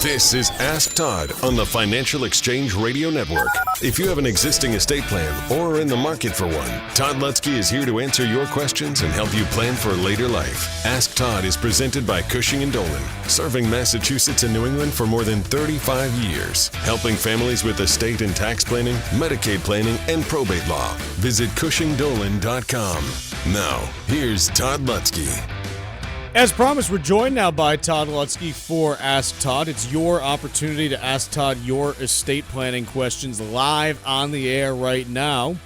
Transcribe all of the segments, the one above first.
This is Ask Todd on the Financial Exchange Radio Network. If you have an existing estate plan or are in the market for one, Todd Lutsky is here to answer your questions and help you plan for later life. Ask Todd is presented by Cushing & Dolan, serving Massachusetts and New England for more than 35 years, helping families with estate and tax planning, Medicaid planning, and probate law. Visit CushingDolan.com. Now, here's Todd Lutsky. As promised, we're joined now by Todd Lutsky for Ask Todd. It's your opportunity to ask Todd your estate planning questions live on the air right now.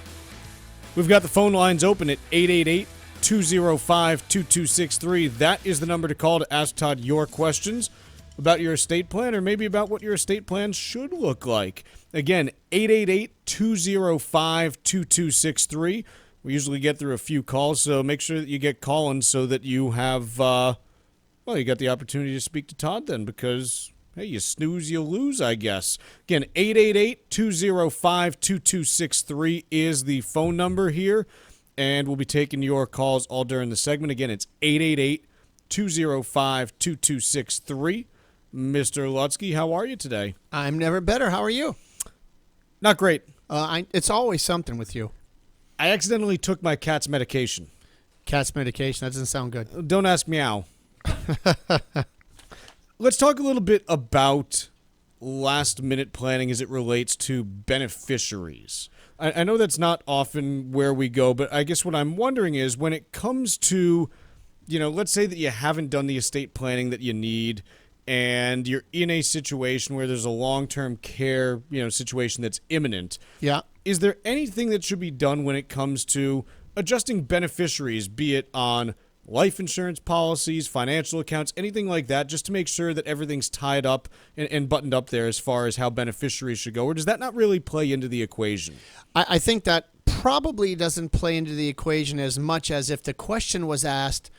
We've got the phone lines open at 888-205-2263. That is the number to call to ask Todd your questions about your estate plan or maybe about what your estate plan should look like. Again, 888-205-2263. We usually get through a few calls, so make sure that you get calling so that you have, you got the opportunity to speak to Todd then because, hey, you snooze, you lose, I guess. Again, 888-205-2263 is the phone number here, and we'll be taking your calls all during the segment. Again, it's 888-205-2263. Mr. Lutsky, how are you today? I'm never better. How are you? Not great. It's always something with you. I accidentally took my cat's medication. Cat's medication? That doesn't sound good. Don't ask meow. Let's talk a little bit about last-minute planning as it relates to beneficiaries. I know that's not often where we go, but I guess what I'm wondering is when it comes to, let's say that you haven't done the estate planning that you need and you're in a situation where there's a long-term care, situation that's imminent. Yeah. Is there anything that should be done when it comes to adjusting beneficiaries, be it on life insurance policies, financial accounts, anything like that, just to make sure that everything's tied up and buttoned up there as far as how beneficiaries should go? Or does that not really play into the equation? I think that probably doesn't play into the equation as much as if the question was asked,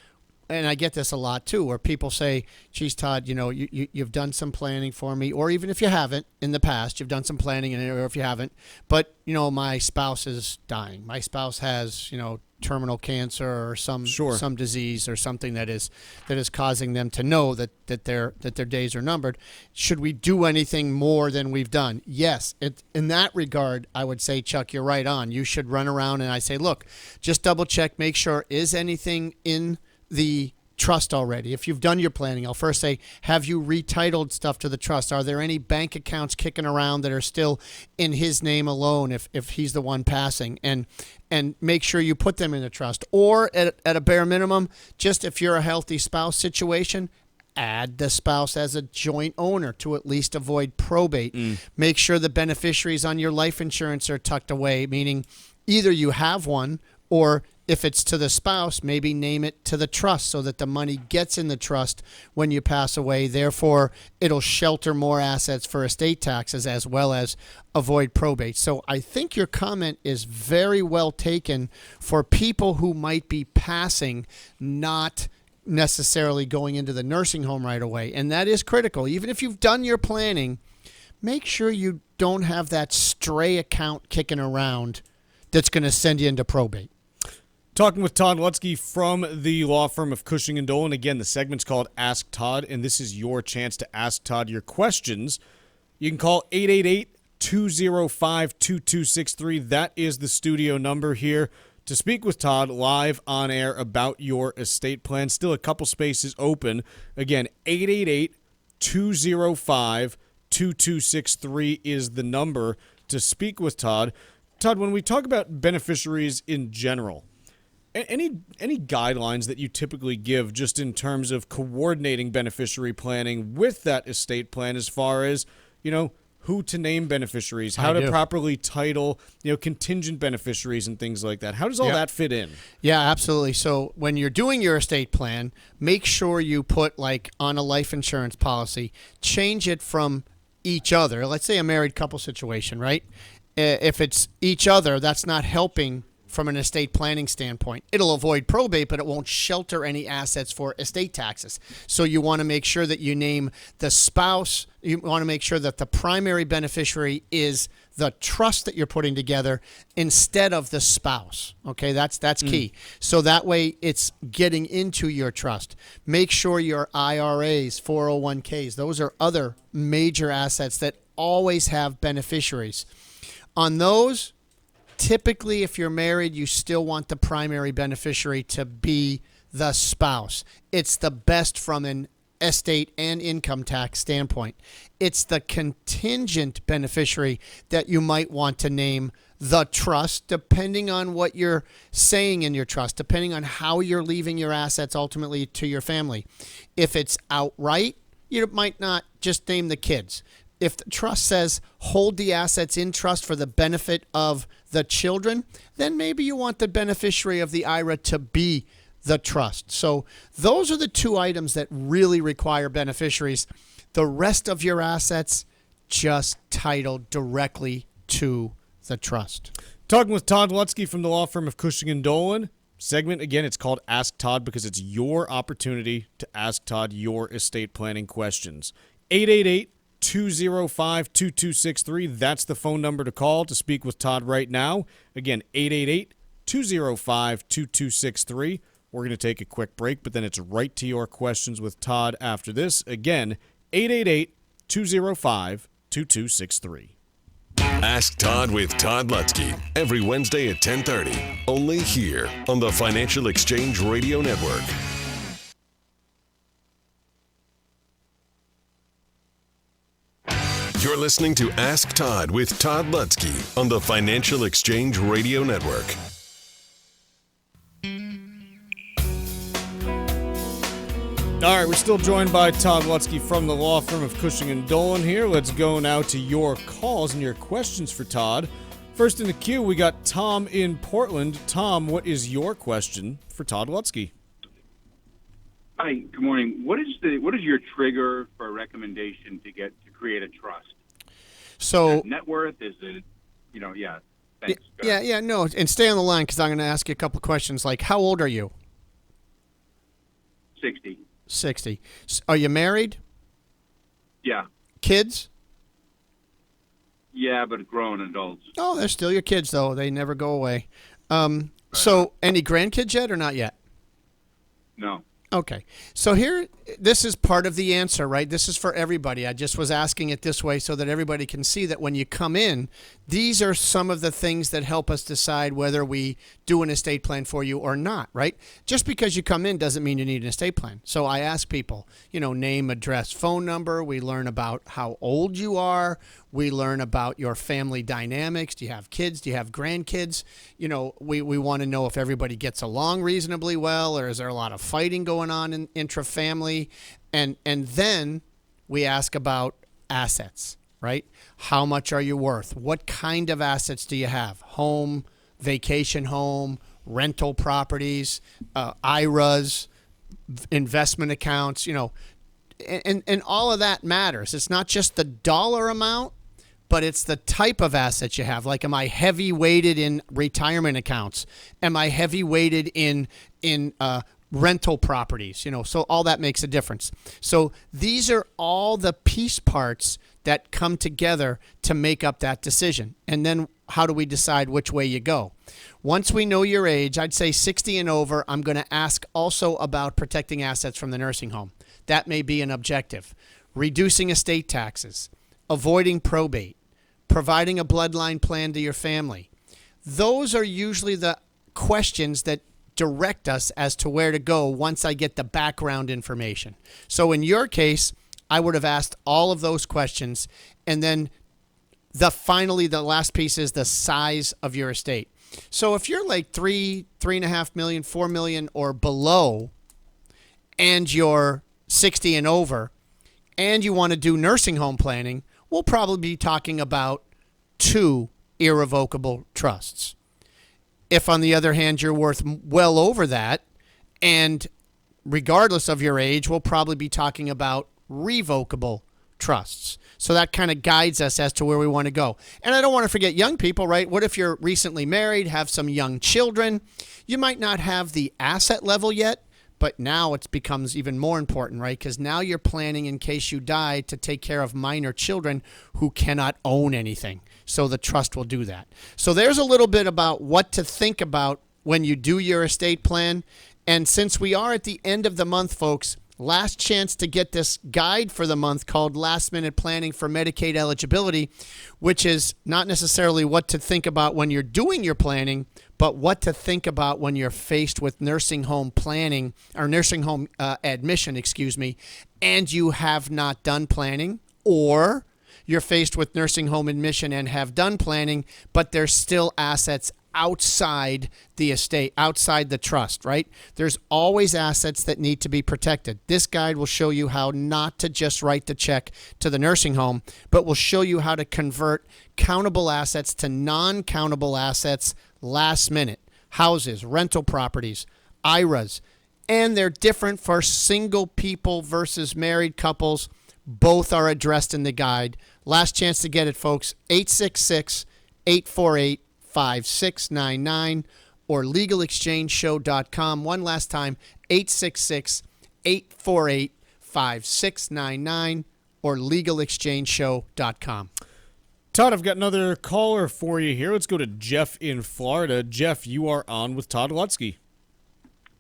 and I get this a lot too, where people say, geez, Todd, you've done some planning for me, or even if you haven't in the past, you've done some planning, or if you haven't, but, my spouse is dying. My spouse has, terminal cancer or some disease or something that is causing them to know that their days are numbered. Should we do anything more than we've done? Yes. In that regard, I would say, Chuck, you're right on. You should run around and I say, look, just double check, make sure, is anything in the trust already? If you've done your planning, I'll first say, have you retitled stuff to the trust? Are there any bank accounts kicking around that are still in his name alone if he's the one passing? And make sure you put them in the trust. Or at a bare minimum, just if you're a healthy spouse situation, add the spouse as a joint owner to at least avoid probate. Make sure the beneficiaries on your life insurance are tucked away, meaning either you have one or if it's to the spouse, maybe name it to the trust so that the money gets in the trust when you pass away. Therefore, it'll shelter more assets for estate taxes as well as avoid probate. So I think your comment is very well taken for people who might be passing, not necessarily going into the nursing home right away. And that is critical. Even if you've done your planning, make sure you don't have that stray account kicking around that's going to send you into probate. Talking with Todd Lutsky from the law firm of Cushing & Dolan. Again, the segment's called Ask Todd, and this is your chance to ask Todd your questions. You can call 888-205-2263. That is the studio number here to speak with Todd live on air about your estate plan. Still a couple spaces open. Again, 888-205-2263 is the number to speak with Todd. Todd, when we talk about beneficiaries in general, any guidelines that you typically give just in terms of coordinating beneficiary planning with that estate plan as far as, who to name beneficiaries, how to properly title, contingent beneficiaries and things like that? How does all that fit in? Yeah, absolutely. So when you're doing your estate plan, make sure you put on a life insurance policy, change it from each other. Let's say a married couple situation, right? If it's each other, that's not helping from an estate planning standpoint. It'll avoid probate, but it won't shelter any assets for estate taxes. So you want to make sure that you name the spouse. You want to make sure that the primary beneficiary is the trust that you're putting together instead of the spouse. Okay, that's key. So that way it's getting into your trust. Make sure your IRAs, 401ks, those are other major assets that always have beneficiaries. On those, typically, if you're married, you still want the primary beneficiary to be the spouse. It's the best from an estate and income tax standpoint. It's the contingent beneficiary that you might want to name the trust, depending on what you're saying in your trust, depending on how you're leaving your assets ultimately to your family. If it's outright, you might not just name the kids. If the trust says hold the assets in trust for the benefit of the children, then maybe you want the beneficiary of the IRA to be the trust. So those are the two items that really require beneficiaries. The rest of your assets just titled directly to the trust. Talking with Todd Lutsky from the law firm of Cushing & Dolan. Segment, again, it's called Ask Todd because it's your opportunity to ask Todd your estate planning questions. 888-205-2263. That's the phone number to call to speak with Todd right now. Again, 888-205-2263. We're going to take a quick break, but then it's right to your questions with Todd after this. Again, 888-205-2263. Ask Todd with Todd Lutsky every Wednesday at 10:30. Only here on the Financial Exchange Radio Network. You're listening to Ask Todd with Todd Lutsky on the Financial Exchange Radio Network. All right, we're still joined by Todd Lutsky from the law firm of Cushing & Dolan here. Let's go now to your calls and your questions for Todd. First in the queue, we got Tom in Portland. Tom, what is your question for Todd Lutsky? Hi, good morning. What is your trigger for a recommendation to create a trust? So net worth, is it, yeah. Thanks. No, and stay on the line because I'm going to ask you a couple questions like, how old are you? 60. 60. Are you married? Yeah. Kids? Yeah, but grown adults. Oh, they're still your kids, though. They never go away. So any grandkids yet or not yet? No. Okay. So here, this is part of the answer, right? This is for everybody. I just was asking it this way so that everybody can see that when you come in, these are some of the things that help us decide whether we do an estate plan for you or not, right? Just because you come in doesn't mean you need an estate plan. So I ask people, name, address, phone number. We learn about how old you are. We learn about your family dynamics. Do you have kids? Do you have grandkids? We want to know if everybody gets along reasonably well, or is there a lot of fighting going on in intra-family? And then we ask about assets, right? How much are you worth? What kind of assets do you have? Home, vacation home, rental properties, IRAs, investment accounts, and all of that matters. It's not just the dollar amount, but it's the type of assets you have. Like, am I heavy weighted in retirement accounts? Am I heavy weighted in rental properties? So all that makes a difference. So these are all the piece parts that come together to make up that decision. And then how do we decide which way you go? Once we know your age, I'd say 60 and over, I'm going to ask also about protecting assets from the nursing home. That may be an objective. Reducing estate taxes, avoiding probate, providing a bloodline plan to your family. Those are usually the questions that direct us as to where to go once I get the background information. So in your case, I would have asked all of those questions, and then finally the last piece is the size of your estate. So if you're like $3.5 million, $4 million or below, and you're 60 and over, and you want to do nursing home planning, we'll probably be talking about 2 irrevocable trusts. If, on the other hand, you're worth well over that, and regardless of your age, we'll probably be talking about revocable trusts. So that kind of guides us as to where we want to go. And I don't want to forget young people, right? What if you're recently married, have some young children? You might not have the asset level yet, but now it becomes even more important, right? Because now you're planning in case you die to take care of minor children who cannot own anything. So the trust will do that. So there's a little bit about what to think about when you do your estate plan. And since we are at the end of the month, folks, last chance to get this guide for the month called Last Minute Planning for Medicaid Eligibility, which is not necessarily what to think about when you're doing your planning, but what to think about when you're faced with nursing home planning or nursing home admission, and you have not done planning, or you're faced with nursing home admission and have done planning, but there's still assets outside the estate, outside the trust, right? There's always assets that need to be protected. This guide will show you how not to just write the check to the nursing home, but will show you how to convert countable assets to non-countable assets last minute. Houses, rental properties, IRAs, and they're different for single people versus married couples. Both are addressed in the guide. Last chance to get it, folks. 866-848-5699 or legalexchangeshow.com. One last time, 866-848-5699 or legalexchangeshow.com. Todd, I've got another caller for you here. Let's go to Jeff in Florida. Jeff, you are on with Todd Lutsky.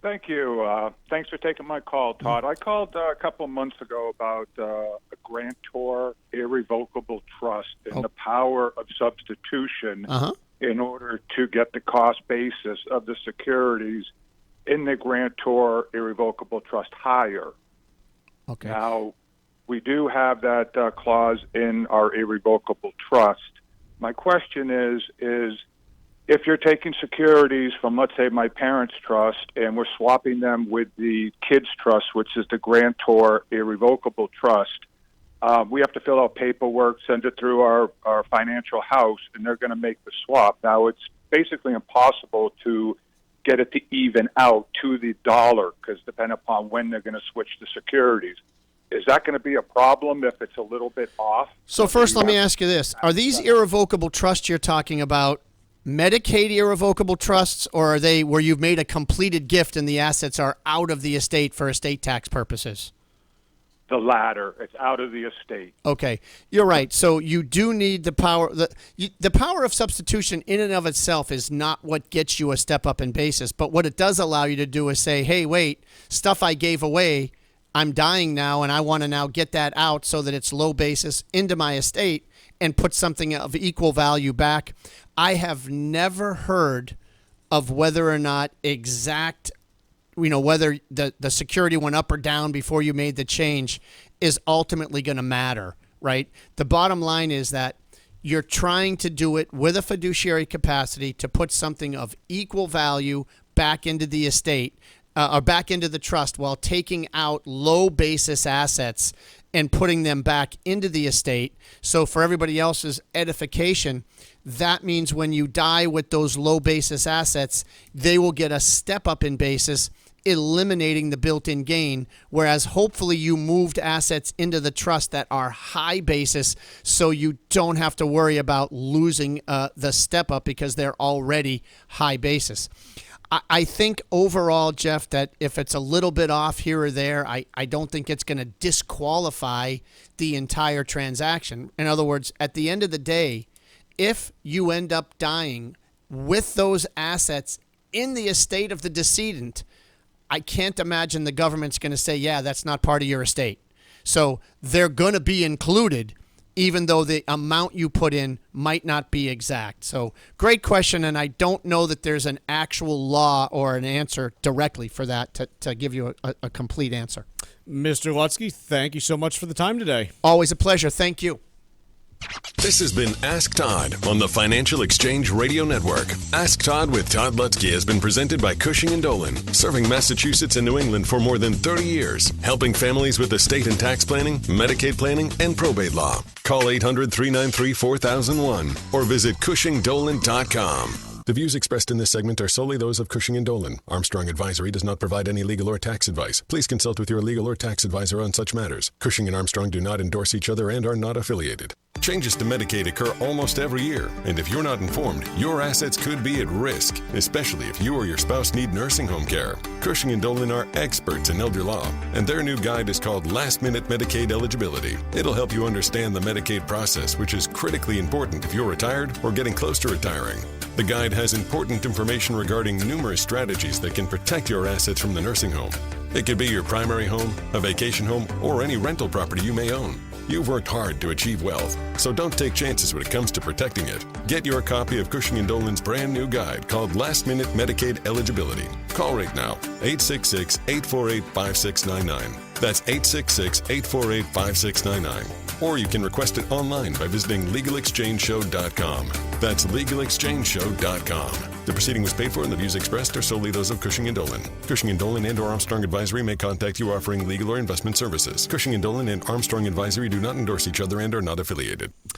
Thank you. Thanks for taking my call, Todd. I called a couple of months ago about a grantor irrevocable trust and the power of substitution in order to get the cost basis of the securities in the grantor irrevocable trust higher. Okay. Now, we do have that clause in our irrevocable trust. My question is if you're taking securities from, let's say, my parents' trust, and we're swapping them with the kids' trust, which is the grantor irrevocable trust, we have to fill out paperwork, send it through our financial house, and they're going to make the swap. Now, it's basically impossible to get it to even out to the dollar because depending upon when they're going to switch the securities. Is that going to be a problem if it's a little bit off? So first, let me ask you this. Are these irrevocable trusts you're talking about Medicaid irrevocable trusts, or are they where you've made a completed gift and the assets are out of the estate for estate tax purposes? The latter. It's out of the estate. Okay, you're right. So you do need the power. The power of substitution in and of itself is not what gets you a step up in basis, but what it does allow you to do is say, hey, wait, stuff I gave away, I'm dying now, and I want to now get that out so that it's low basis into my estate and put something of equal value back. I have never heard of whether or not whether the security went up or down before you made the change is ultimately going to matter, right? The bottom line is that you're trying to do it with a fiduciary capacity to put something of equal value back into the estate or back into the trust while taking out low basis assets and putting them back into the estate. So for everybody else's edification, that means when you die with those low basis assets, they will get a step up in basis, eliminating the built-in gain, whereas hopefully you moved assets into the trust that are high basis so you don't have to worry about losing the step up because they're already high basis. I think overall, Jeff, that if it's a little bit off here or there, I don't think it's going to disqualify the entire transaction. In other words, at the end of the day, if you end up dying with those assets in the estate of the decedent, I can't imagine the government's going to say, yeah, that's not part of your estate. So they're going to be included, even though the amount you put in might not be exact. So great question, and I don't know that there's an actual law or an answer directly for that to give you a complete answer. Mr. Lutsky, thank you so much for the time today. Always a pleasure. Thank you. This has been Ask Todd on the Financial Exchange Radio Network. Ask Todd with Todd Lutsky has been presented by Cushing & Dolan, serving Massachusetts and New England for more than 30 years, helping families with estate and tax planning, Medicaid planning, and probate law. Call 800-393-4001 or visit CushingDolan.com. The views expressed in this segment are solely those of Cushing & Dolan. Armstrong Advisory does not provide any legal or tax advice. Please consult with your legal or tax advisor on such matters. Cushing and Armstrong do not endorse each other and are not affiliated. Changes to Medicaid occur almost every year, and if you're not informed, your assets could be at risk, especially if you or your spouse need nursing home care. Cushing & Dolan are experts in elder law, and their new guide is called Last Minute Medicaid Eligibility. It'll help you understand the Medicaid process, which is critically important if you're retired or getting close to retiring. The guide has important information regarding numerous strategies that can protect your assets from the nursing home. It could be your primary home, a vacation home, or any rental property you may own. You've worked hard to achieve wealth, so don't take chances when it comes to protecting it. Get your copy of Cushing & Dolan's brand new guide called Last Minute Medicaid Eligibility. Call right now, 866-848-5699. That's 866-848-5699. Or you can request it online by visiting LegalExchangeShow.com. That's LegalExchangeShow.com. The proceeding was paid for and the views expressed are solely those of Cushing & Dolan. Cushing & Dolan and or Armstrong Advisory may contact you offering legal or investment services. Cushing & Dolan and Armstrong Advisory do not endorse each other and are not affiliated.